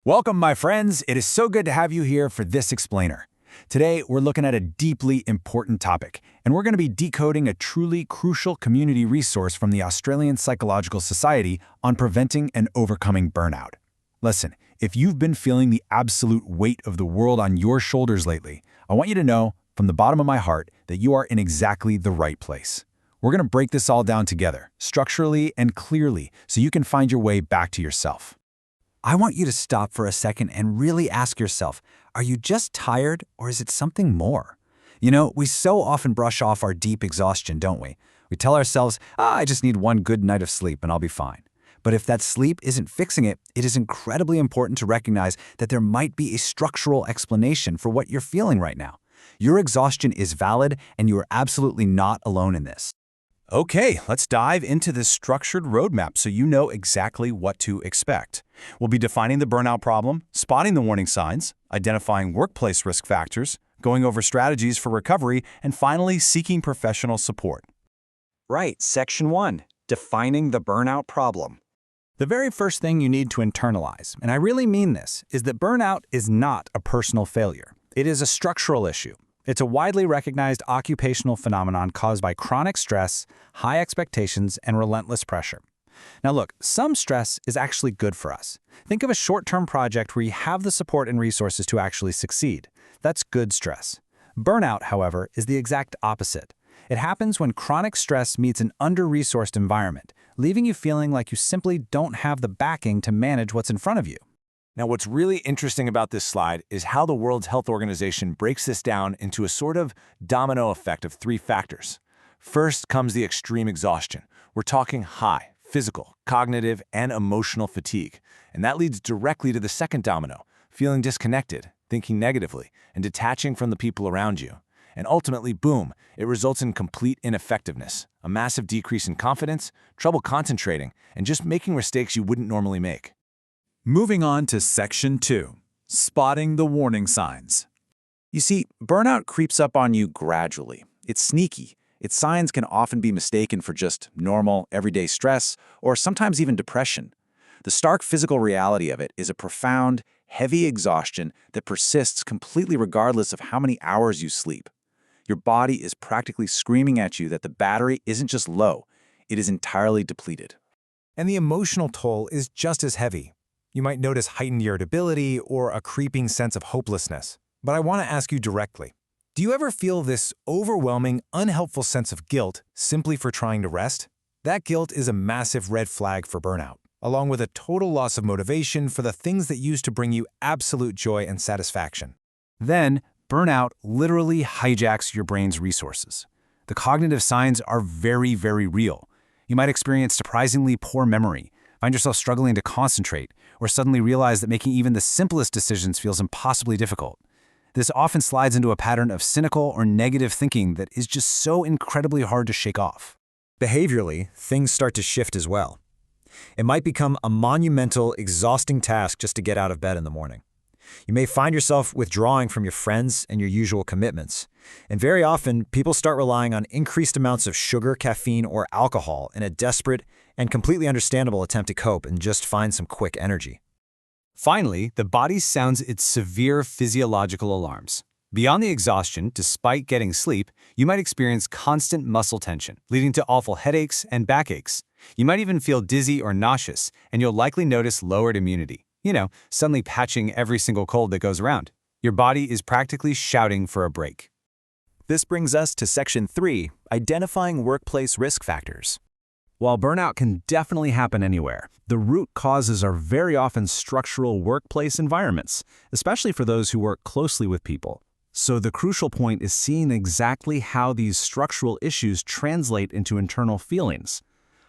Welcome, my friends. It is so good to have you here for this explainer. Today, we're looking at a deeply important topic, and we're going to be decoding a truly crucial community resource from the Australian Psychological Society on preventing and overcoming burnout. Listen, if you've been feeling the absolute weight of the world on your shoulders lately, I want you to know from the bottom of my heart that you are in exactly the right place. We're going to break this all down together, structurally and clearly, so you can find your way back to yourself. I want you to stop for a second and really ask yourself, are you just tired or is it something more? You know, we so often brush off our deep exhaustion, don't we? We tell ourselves, I just need one good night of sleep and I'll be fine. But if that sleep isn't fixing it, it is incredibly important to recognize that there might be a structural explanation for what you're feeling right now. Your exhaustion is valid and you are absolutely not alone in this. Okay, let's dive into this structured roadmap so you know exactly what to expect. We'll be defining the burnout problem, spotting the warning signs, identifying workplace risk factors, going over strategies for recovery, and finally seeking professional support. Right, Section 1, Defining the Burnout Problem. The very first thing you need to internalize, and I really mean this, is that burnout is not a personal failure. It is a structural issue. It's a widely recognized occupational phenomenon caused by chronic stress, high expectations, and relentless pressure. Now look, some stress is actually good for us. Think of a short-term project where you have the support and resources to actually succeed. That's good stress. Burnout, however, is the exact opposite. It happens when chronic stress meets an under-resourced environment, leaving you feeling like you simply don't have the backing to manage what's in front of you. Now, what's really interesting about this slide is how the World Health Organization breaks this down into a sort of domino effect of three factors. First comes the extreme exhaustion. We're talking high physical, cognitive, and emotional fatigue. And that leads directly to the second domino, feeling disconnected, thinking negatively, and detaching from the people around you. And ultimately, boom, it results in complete ineffectiveness, a massive decrease in confidence, trouble concentrating, and just making mistakes you wouldn't normally make. Moving on to Section 2, Spotting the Warning Signs. You see, burnout creeps up on you gradually. It's sneaky. Its signs can often be mistaken for just normal, everyday stress, or sometimes even depression. The stark physical reality of it is a profound, heavy exhaustion that persists completely regardless of how many hours you sleep. Your body is practically screaming at you that the battery isn't just low, it is entirely depleted. And the emotional toll is just as heavy. You might notice heightened irritability or a creeping sense of hopelessness. But I want to ask you directly, do you ever feel this overwhelming, unhelpful sense of guilt simply for trying to rest? That guilt is a massive red flag for burnout, along with a total loss of motivation for the things that used to bring you absolute joy and satisfaction. Then, burnout literally hijacks your brain's resources. The cognitive signs are very, very real. You might experience surprisingly poor memory, find yourself struggling to concentrate, or suddenly realize that making even the simplest decisions feels impossibly difficult. This often slides into a pattern of cynical or negative thinking that is just so incredibly hard to shake off. Behaviorally, things start to shift as well. It might become a monumental, exhausting task just to get out of bed in the morning. You may find yourself withdrawing from your friends and your usual commitments. And very often, people start relying on increased amounts of sugar, caffeine, or alcohol in a desperate and completely understandable attempt to cope and just find some quick energy. Finally, the body sounds its severe physiological alarms. Beyond the exhaustion, despite getting sleep, you might experience constant muscle tension, leading to awful headaches and backaches. You might even feel dizzy or nauseous, and you'll likely notice lowered immunity. Suddenly patching every single cold that goes around. Your body is practically shouting for a break. This brings us to Section 3, Identifying Workplace Risk Factors. While burnout can definitely happen anywhere, the root causes are very often structural workplace environments, especially for those who work closely with people. So the crucial point is seeing exactly how these structural issues translate into internal feelings.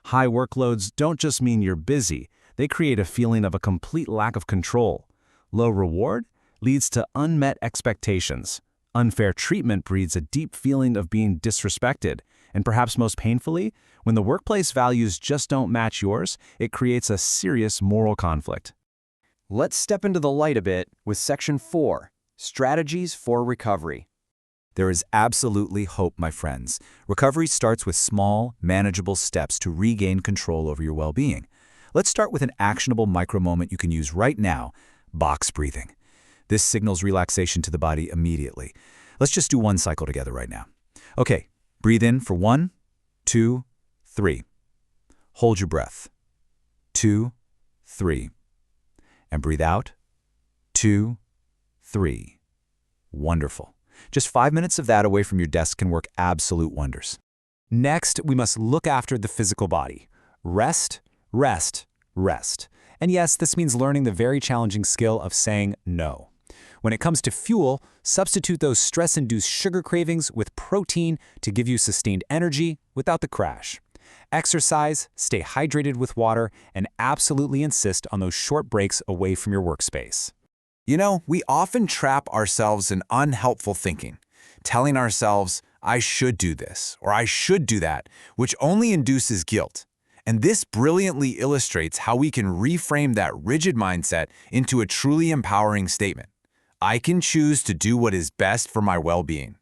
High workloads don't just mean you're busy, they create a feeling of a complete lack of control. Low reward leads to unmet expectations. Unfair treatment breeds a deep feeling of being disrespected. And perhaps most painfully, when the workplace values just don't match yours, it creates a serious moral conflict. Let's step into the light a bit with Section 4, Strategies for Recovery. There is absolutely hope, my friends. Recovery starts with small, manageable steps to regain control over your well-being. Let's start with an actionable micro-moment you can use right now box breathing. This signals relaxation to the body immediately. Let's just do one cycle together right now. Okay, breathe in for 1, 2, 3. Hold your breath. 2, 3. And breathe out. 2, 3. Wonderful. Just 5 minutes of that away from your desk can work absolute wonders. Next, we must look after the physical body. Rest, rest, rest. And yes, this means learning the very challenging skill of saying no. When it comes to fuel, substitute those stress-induced sugar cravings with protein to give you sustained energy without the crash. Exercise, stay hydrated with water, and absolutely insist on those short breaks away from your workspace. You know, we often trap ourselves in unhelpful thinking, telling ourselves, I should do this, or I should do that, which only induces guilt. And this brilliantly illustrates how we can reframe that rigid mindset into a truly empowering statement. I can choose to do what is best for my well-being.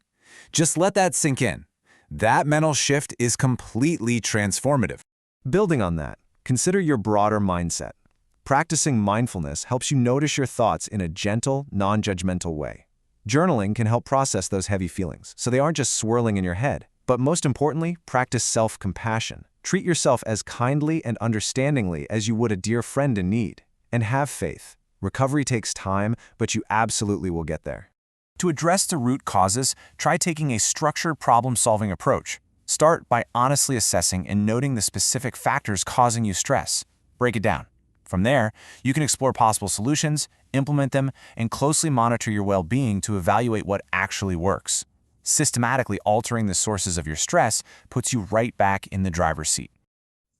Just let that sink in. That mental shift is completely transformative. Building on that, consider your broader mindset. Practicing mindfulness helps you notice your thoughts in a gentle, non-judgmental way. Journaling can help process those heavy feelings, so they aren't just swirling in your head. But most importantly, practice self-compassion. Treat yourself as kindly and understandingly as you would a dear friend in need. And have faith. Recovery takes time, but you absolutely will get there. To address the root causes, try taking a structured problem-solving approach. Start by honestly assessing and noting the specific factors causing you stress. Break it down. From there, you can explore possible solutions, implement them, and closely monitor your well-being to evaluate what actually works. Systematically altering the sources of your stress puts you right back in the driver's seat.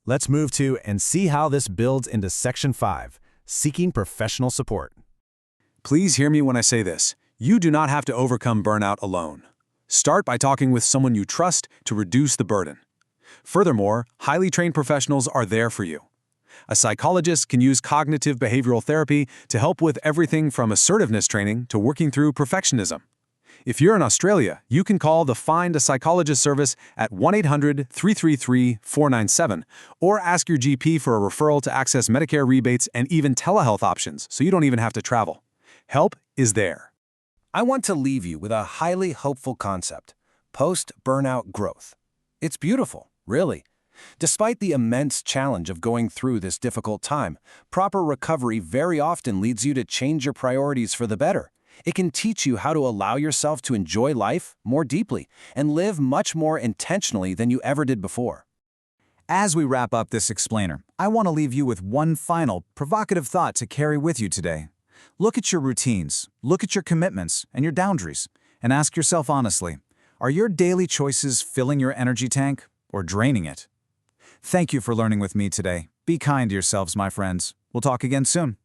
Let's move to and see how this builds into Section 5, seeking professional support. Please hear me when I say this. You do not have to overcome burnout alone. Start by talking with someone you trust to reduce the burden. Furthermore, highly trained professionals are there for you. A psychologist can use cognitive behavioral therapy to help with everything from assertiveness training to working through perfectionism. If you're in Australia, you can call the Find a Psychologist service at 1-800-333-497 or ask your GP for a referral to access Medicare rebates and even telehealth options so you don't even have to travel. Help is there. I want to leave you with a highly hopeful concept: post-burnout growth. It's beautiful, really. Despite the immense challenge of going through this difficult time, proper recovery very often leads you to change your priorities for the better. It can teach you how to allow yourself to enjoy life more deeply and live much more intentionally than you ever did before. As we wrap up this explainer, I want to leave you with one final, provocative thought to carry with you today. Look at your routines, look at your commitments and your boundaries, and ask yourself honestly, are your daily choices filling your energy tank or draining it? Thank you for learning with me today. Be kind to yourselves, my friends. We'll talk again soon.